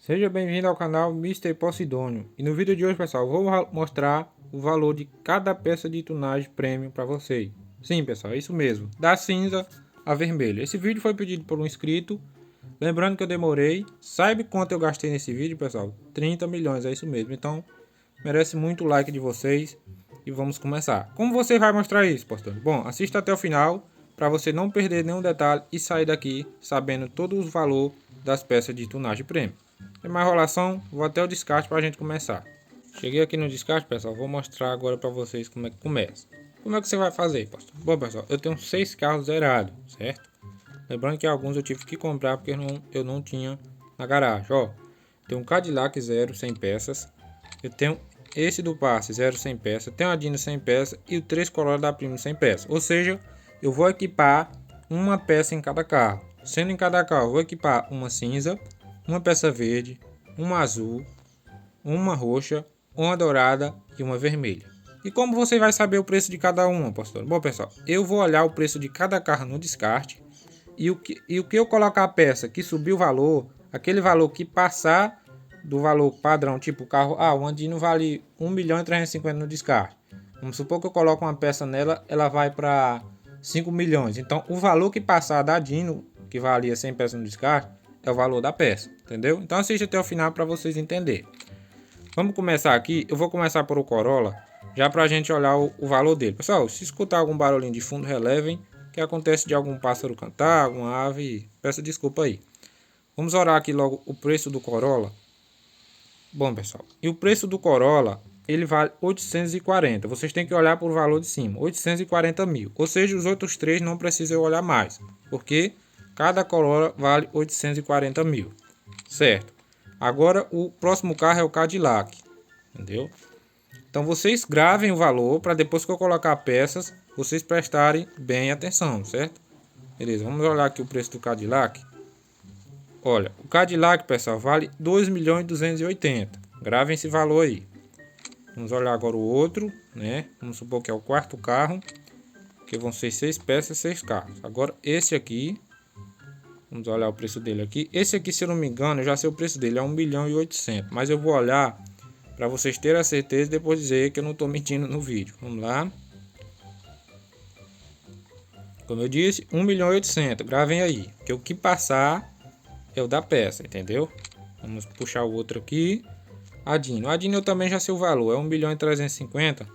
Seja bem-vindo ao canal Mr. Posidônio. E no vídeo de hoje, pessoal, eu vou mostrar o valor de cada peça de tunagem premium para vocês. Sim, pessoal, é isso mesmo, da cinza a vermelha. Esse vídeo foi pedido por um inscrito. Lembrando que eu demorei. Saiba quanto eu gastei nesse vídeo, pessoal? 30 milhões, é isso mesmo. Então, merece muito like de vocês. E vamos começar. Como você vai mostrar isso, Posidônio? Bom, assista até o final para você não perder nenhum detalhe e sair daqui sabendo todo o valor das peças de tunagem premium. Sem mais enrolação, vou até o descarte para a gente começar. Cheguei aqui no descarte, pessoal, vou mostrar agora para vocês como é que começa. Como é que você vai fazer, pastor? Bom, pessoal, eu tenho 6 carros zerados, certo? Lembrando que alguns eu tive que comprar porque eu não tinha na garagem, ó. Tenho um Cadillac 0 100 peças. Eu tenho esse do passe 0 100 peças. Tenho a Dino 100 peças e o 3 Corolla da Primo 100 peças. Ou seja, eu vou equipar uma peça em cada carro. Sendo em cada carro, eu vou equipar uma cinza, uma peça verde, uma azul, uma roxa, uma dourada e uma vermelha. E como você vai saber o preço de cada uma, pastor? Bom, pessoal, eu vou olhar o preço de cada carro no descarte e o que eu colocar a peça que subiu o valor, aquele valor que passar do valor padrão, tipo o carro, o Andino vale 1.350.000 no descarte. Vamos supor que eu coloco uma peça nela, ela vai para 5 milhões. Então, o valor que passar da Dino, que valia 100 peças no descarte, é o valor da peça, entendeu? Então assista até o final para vocês entenderem. Vamos começar aqui, eu vou começar por o Corolla, já para a gente olhar o valor dele. Pessoal, se escutar algum barulhinho de fundo, relevem, que acontece de algum pássaro cantar, alguma ave, peço desculpa aí. Vamos orar aqui logo o preço do Corolla. Bom, pessoal, e o preço do Corolla, ele vale 840. Vocês têm que olhar por valor de cima, 840 mil. Ou seja, os outros três não precisam olhar mais, porque cada Corolla vale 840 mil, certo? Agora o próximo carro é o Cadillac, entendeu? Então vocês gravem o valor para depois que eu colocar peças, vocês prestarem bem atenção, certo? Beleza, vamos olhar aqui o preço do Cadillac. Olha, o Cadillac, pessoal, vale 2.280.000. Gravem esse valor aí. Vamos olhar agora o outro, né? Vamos supor que é o quarto carro, que vão ser 6 peças, 6 carros. Agora esse aqui, vamos olhar o preço dele aqui. Esse aqui, se eu não me engano, eu já sei o preço dele, é 1.800.000. Mas eu vou olhar para vocês terem a certeza e depois dizer que eu não estou mentindo no vídeo. Vamos lá. Como eu disse, 1.800.000. Gravem aí, que o que passar é o da peça, entendeu? Vamos puxar o outro aqui. A Dino eu também já sei o valor, é 1.350.000.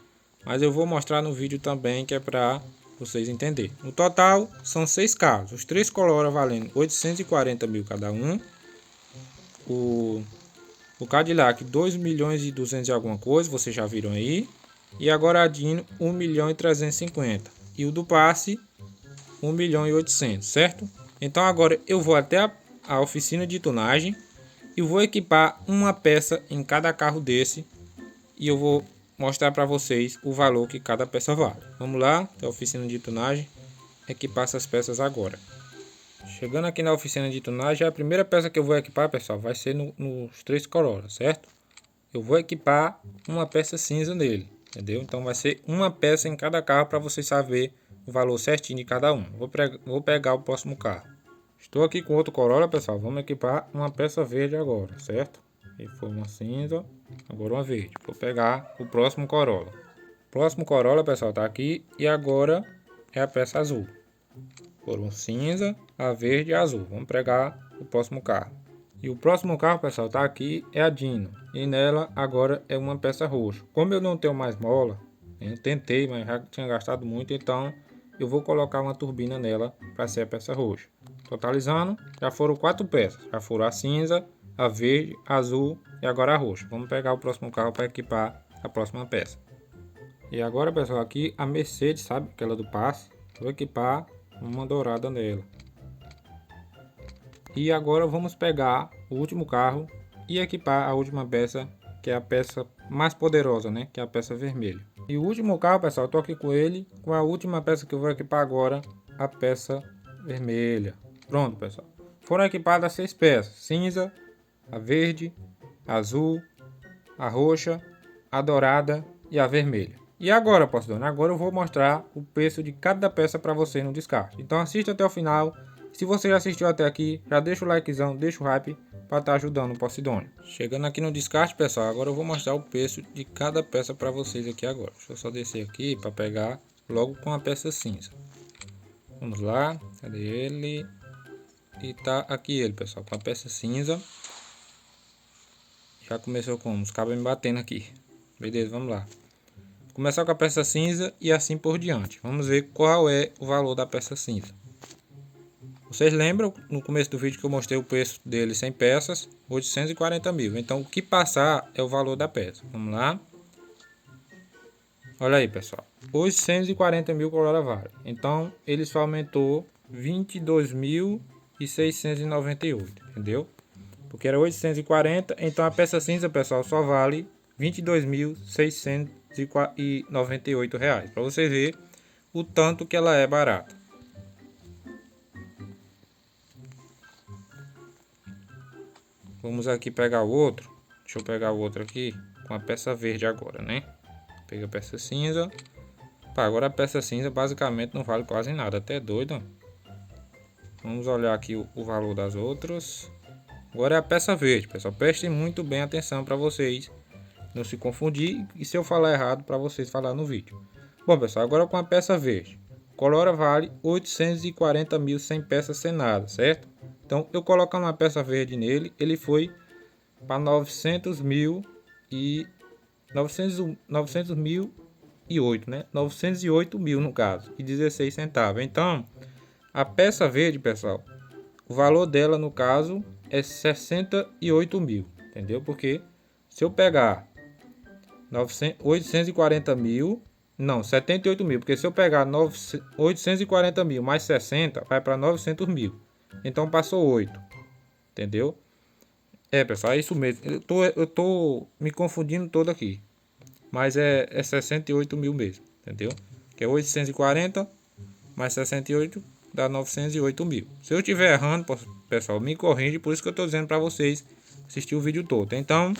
Mas eu vou mostrar no vídeo também, que é para vocês entenderem. No total, são 6 carros. Os 3 Corolla valendo 840 mil cada um. O Cadillac 2.200.000 e alguma coisa, vocês já viram aí. E agora a Dino 1.350.000. E o do passe 1.800.000, certo? Então agora eu vou até a oficina de tunagem e vou equipar uma peça em cada carro desse. E eu vou mostrar para vocês o valor que cada peça vale. Vamos lá, até a oficina de tunagem, equipar essas peças agora. Chegando aqui na oficina de tunagem, a primeira peça que eu vou equipar, pessoal, vai ser nos 3 Corolla, certo? Eu vou equipar uma peça cinza nele, entendeu? Então vai ser uma peça em cada carro para vocês saberem o valor certinho de cada um. Vou pegar o próximo carro. Estou aqui com outro Corolla, pessoal. Vamos equipar uma peça verde agora, certo? E foi uma cinza, agora uma verde. Vou pegar o próximo Corolla. O próximo Corolla, pessoal, tá aqui. E agora é a peça azul. Foram cinza, a verde e a azul. Vamos pegar o próximo carro. E o próximo carro, pessoal, tá aqui, é a Dino. E nela agora é uma peça roxa. Como eu não tenho mais mola, eu tentei, mas já tinha gastado muito, então eu vou colocar uma turbina nela para ser a peça roxa. Totalizando, já foram 4 peças. Já foram a cinza, a verde, a azul e agora a roxa. Vamos pegar o próximo carro para equipar a próxima peça. E agora, pessoal, aqui a Mercedes, sabe? Aquela do passe. Vou equipar uma dourada nela. E agora vamos pegar o último carro e equipar a última peça, que é a peça mais poderosa, né? Que é a peça vermelha. E o último carro, pessoal, eu tô aqui com ele, com a última peça que eu vou equipar agora, a peça vermelha. Pronto, pessoal. Foram equipadas 6 peças: cinza, a verde, a azul, a roxa, a dourada e a vermelha. E agora, Posidônio, agora eu vou mostrar o preço de cada peça para você no descarte. Então assista até o final. Se você já assistiu até aqui, já deixa o likezão, deixa o hype para estar ajudando o Posidônio. Chegando aqui no descarte, pessoal, agora eu vou mostrar o preço de cada peça para vocês aqui agora. Deixa eu só descer aqui para pegar logo com a peça cinza. Vamos lá, cadê ele? E tá aqui ele, pessoal, com a peça cinza. Já começou com os cabos me batendo aqui. Beleza, vamos lá. Vou começar com a peça cinza e assim por diante. Vamos ver qual é o valor da peça cinza. Vocês lembram no começo do vídeo que eu mostrei o preço dele 100 peças, 840 mil. Então o que passar é o valor da peça. Vamos lá. Olha aí, pessoal. 840 mil Colora vale. Então ele só aumentou 22.698, entendeu? Porque era 840, então a peça cinza, pessoal, só vale 22.698 reais. Para você ver o tanto que ela é barata. Vamos aqui pegar o outro. Deixa eu pegar o outro aqui com a peça verde agora, né? Pega a peça cinza. Pá, agora a peça cinza basicamente não vale quase nada, até doido. Vamos olhar aqui o valor das outras. Agora é a peça verde, pessoal. Prestem muito bem atenção para vocês não se confundir e se eu falar errado para vocês falar no vídeo. Bom, pessoal, agora com a peça verde. Colora vale 840 mil sem peça sem nada, certo? Então eu colocando uma peça verde nele, ele foi para 900 mil e 900 mil e 8, né? 908 mil no caso e 16 centavos. Então a peça verde, pessoal, o valor dela no caso é 68 mil, entendeu? Porque se eu pegar 840 mil, não, 78 mil, porque se eu pegar 840 mil mais 60, vai para 900 mil. Então passou 8, entendeu? É, pessoal, é isso mesmo. Eu tô me confundindo todo aqui. Mas é 68 mil mesmo, entendeu? Que é 840 mais 68 dá 908 mil. Se eu estiver errando, pessoal, me corrige. Por isso que eu tô dizendo para vocês assistir o vídeo todo. Então,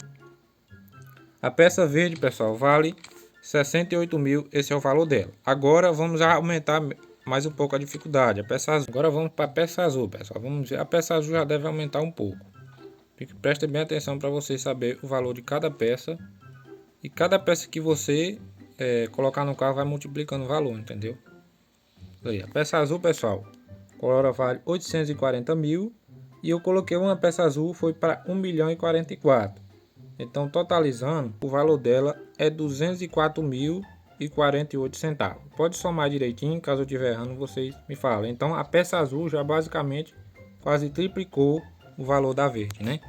a peça verde, pessoal, vale 68 mil. Esse é o valor dela. Agora vamos aumentar mais um pouco a dificuldade. A peça azul. Agora vamos para a peça azul, pessoal. Vamos ver. A peça azul já deve aumentar um pouco. Preste bem atenção para vocês saber o valor de cada peça. E cada peça que você colocar no carro vai multiplicando o valor, entendeu? Aí, a peça azul, pessoal, Colora vale 840 mil. E eu coloquei uma peça azul, foi para 1 milhão e 44. Então, totalizando, o valor dela é 204 mil e 48 centavos. Pode somar direitinho, caso eu estiver errando, vocês me falem. Então, a peça azul já basicamente quase triplicou o valor da verde, né?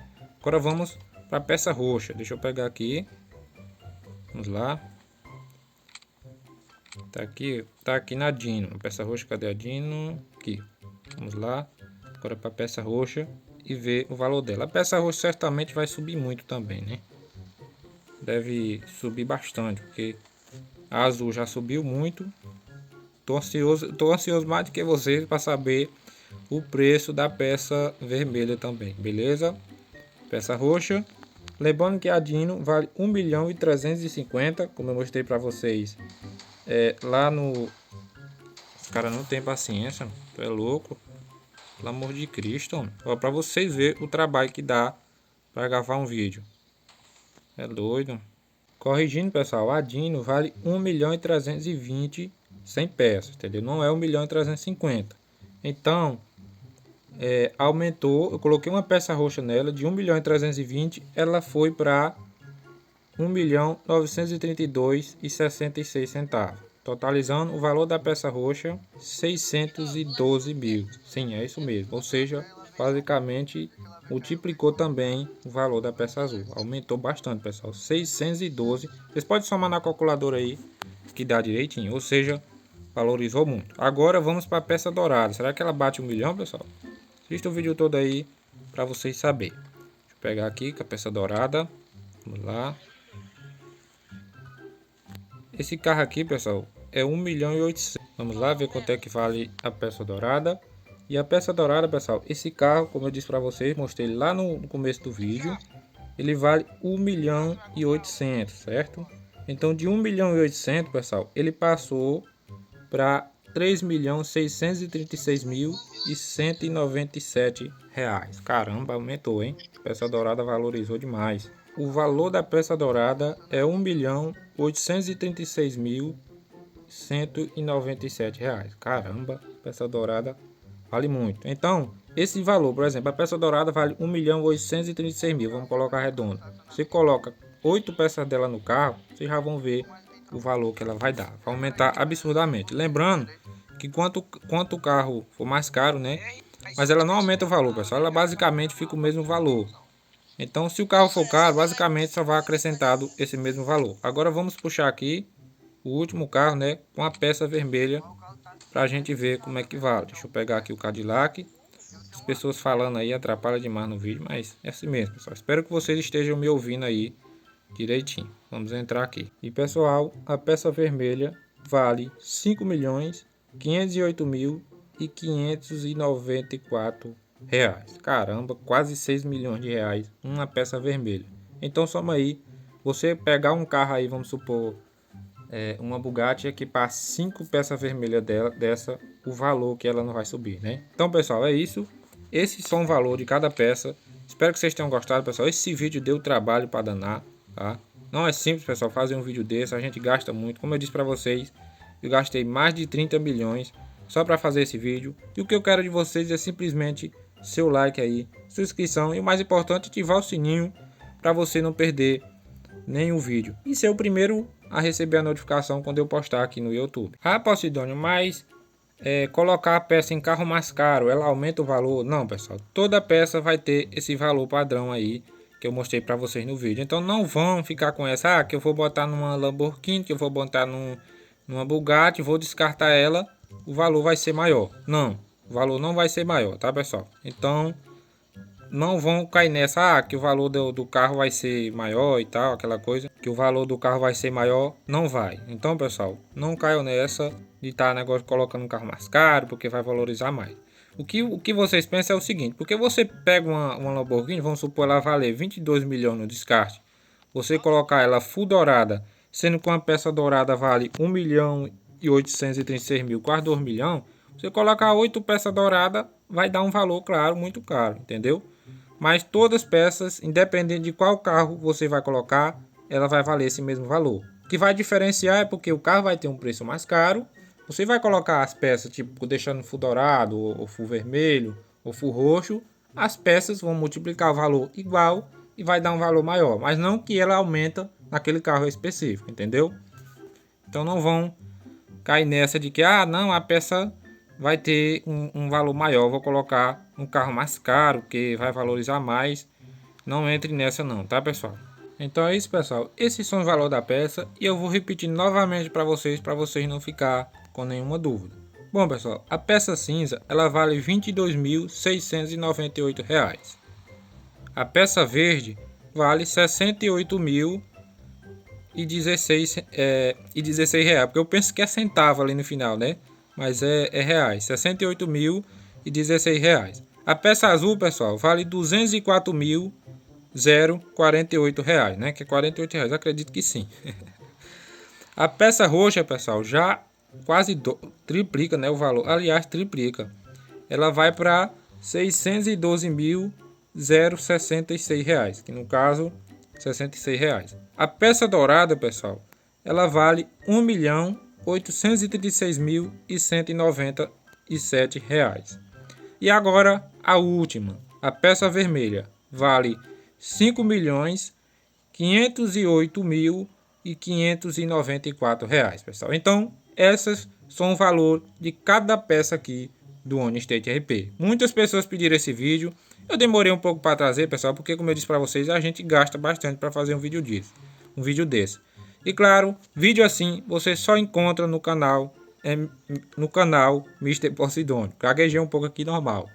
Agora vamos para a peça roxa. Deixa eu pegar aqui. Vamos lá. Tá aqui na Dino. A peça roxa, cadê a Dino? Aqui. Vamos lá. Agora para a peça roxa e ver o valor dela. A peça roxa certamente vai subir muito também, né? Deve subir bastante, porque a azul já subiu muito. Tô ansioso mais do que vocês para saber o preço da peça vermelha também, beleza? Peça roxa. Lembrando que a Dino vale 1 milhão e 350, como eu mostrei para vocês. Lá no... Os caras não tem paciência, tu é louco. Pelo amor de Cristo, ó, para vocês verem o trabalho que dá para gravar um vídeo. É doido. Corrigindo, pessoal, a Dino vale 1 milhão e 320 sem peças, entendeu? Não é 1 milhão e 350. Então, aumentou, eu coloquei uma peça roxa nela de 1 milhão e 320, ela foi para 1 milhão 932 e 66 centavos. Totalizando o valor da peça roxa 612 mil. Sim, é isso mesmo. Ou seja, basicamente multiplicou também o valor da peça azul. Aumentou bastante, pessoal. 612. Vocês podem somar na calculadora aí que dá direitinho. Ou seja, valorizou muito. Agora vamos para a peça dourada. Será que ela bate 1 milhão, pessoal? Assista o vídeo todo aí para vocês saberem. Deixa eu pegar aqui com a peça dourada. Vamos lá. Esse carro aqui, pessoal, é 1 milhão e 800. Vamos lá ver quanto é que vale a peça dourada. E a peça dourada, pessoal, esse carro, como eu disse para vocês, mostrei lá no começo do vídeo, ele vale 1 milhão e 800, certo? Então de 1 milhão e 800, pessoal, ele passou para 3 milhões 636 mil e 197 reais. Caramba, aumentou, hein? Peça dourada valorizou demais. O valor da peça dourada é R$ 1.836.197. Caramba, peça dourada vale muito. Então, esse valor, por exemplo, a peça dourada vale 1.836.000. Vamos colocar redondo. Você coloca 8 peças dela no carro, vocês já vão ver o valor que ela vai dar. Vai aumentar absurdamente. Lembrando que quanto o carro for mais caro, né? Mas ela não aumenta o valor, pessoal. Ela basicamente fica o mesmo valor. Então, se o carro for caro, basicamente só vai acrescentado esse mesmo valor. Agora vamos puxar aqui o último carro, né? Com a peça vermelha, para a gente ver como é que vale. Deixa eu pegar aqui o Cadillac. As pessoas falando aí atrapalha demais no vídeo, mas é assim mesmo, pessoal. Espero que vocês estejam me ouvindo aí direitinho. Vamos entrar aqui. E pessoal, a peça vermelha vale R$ 5.508.594. Caramba, quase 6 milhões de reais uma peça vermelha. Então soma aí, você pegar um carro aí, vamos supor, uma Bugatti, equipar 5 peças vermelhas dessa, o valor que ela não vai subir, né? Então pessoal, é isso. Esses são o valor de cada peça. Espero que vocês tenham gostado, pessoal. Esse vídeo deu trabalho para danar, tá? Não é simples, pessoal, fazer um vídeo desse. A gente gasta muito. Como eu disse para vocês, eu gastei mais de 30 milhões só para fazer esse vídeo. E o que eu quero de vocês é simplesmente seu like aí, sua inscrição e o mais importante, ativar o sininho para você não perder nenhum vídeo e ser o primeiro a receber a notificação quando eu postar aqui no YouTube. Ah, Posidônio, mas colocar a peça em carro mais caro, ela aumenta o valor? Não, pessoal, toda peça vai ter esse valor padrão aí que eu mostrei para vocês no vídeo. Então não vão ficar com essa, que eu vou botar numa Lamborghini, que eu vou botar numa Bugatti, vou descartar ela, o valor vai ser maior. Não, o valor não vai ser maior, tá, pessoal? Então não vão cair nessa, que o valor do carro vai ser maior e tal, aquela coisa, que o valor do carro vai ser maior, não vai. Então, pessoal, não caiam nessa de estar colocando um carro mais caro, porque vai valorizar mais. O que vocês pensam é o seguinte, porque você pega uma Lamborghini, vamos supor ela valer 22 milhões no descarte, você colocar ela full dourada, sendo que uma peça dourada vale 1.836.000, quase 2 milhões, você colocar 8 peças douradas, vai dar um valor, claro, muito caro, entendeu? Mas todas as peças, independente de qual carro você vai colocar, ela vai valer esse mesmo valor. O que vai diferenciar é porque o carro vai ter um preço mais caro. Você vai colocar as peças, tipo, deixando full dourado, ou full vermelho, ou full roxo. As peças vão multiplicar o valor igual e vai dar um valor maior. Mas não que ela aumenta naquele carro específico, entendeu? Então não vão cair nessa de que, não, a peça vai ter um valor maior, vou colocar um carro mais caro, que vai valorizar mais. Não entre nessa não, tá, pessoal? Então é isso, pessoal. Esses são os valores da peça e eu vou repetir novamente para vocês não ficar com nenhuma dúvida. Bom, pessoal, a peça cinza, ela vale R$ 22.698. A peça verde vale R$ 68.016 reais, porque eu penso que é centavo ali no final, né? Mas é reais, R$ 68.016 reais. A peça azul, pessoal, vale R$ 204.048 reais, né? Que é 48 reais, acredito que sim. A peça roxa, pessoal, já quase triplica, né, o valor. Aliás, triplica. Ela vai para R$ 612.066 reais, que no caso, R$ 66 reais. A peça dourada, pessoal, ela vale R$ 1.836.197 reais. E agora a última, a peça vermelha, vale R$ 5.508.594 reais, pessoal. Então, essas são o valor de cada peça aqui do Honestate RP. Muitas pessoas pediram esse vídeo. Eu demorei um pouco para trazer, pessoal, porque como eu disse para vocês, a gente gasta bastante para fazer um vídeo desse. E claro, vídeo assim você só encontra no canal Mr. Posidônio. Gaguejei um pouco aqui normal.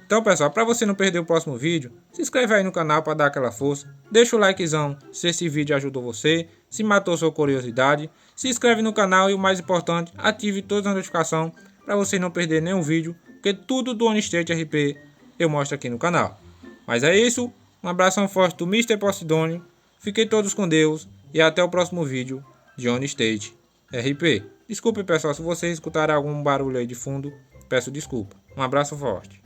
Então, pessoal, para você não perder o próximo vídeo, se inscreve aí no canal para dar aquela força. Deixa o likezão se esse vídeo ajudou você, se matou sua curiosidade. Se inscreve no canal e o mais importante, ative todas as notificações para você não perder nenhum vídeo, porque tudo do Honestate RP eu mostro aqui no canal. Mas é isso, um abração forte do Mr. Posidônio, fiquem todos com Deus e até o próximo vídeo de Honestate RP. Desculpe, pessoal, se vocês escutarem algum barulho aí de fundo, peço desculpa. Um abraço forte.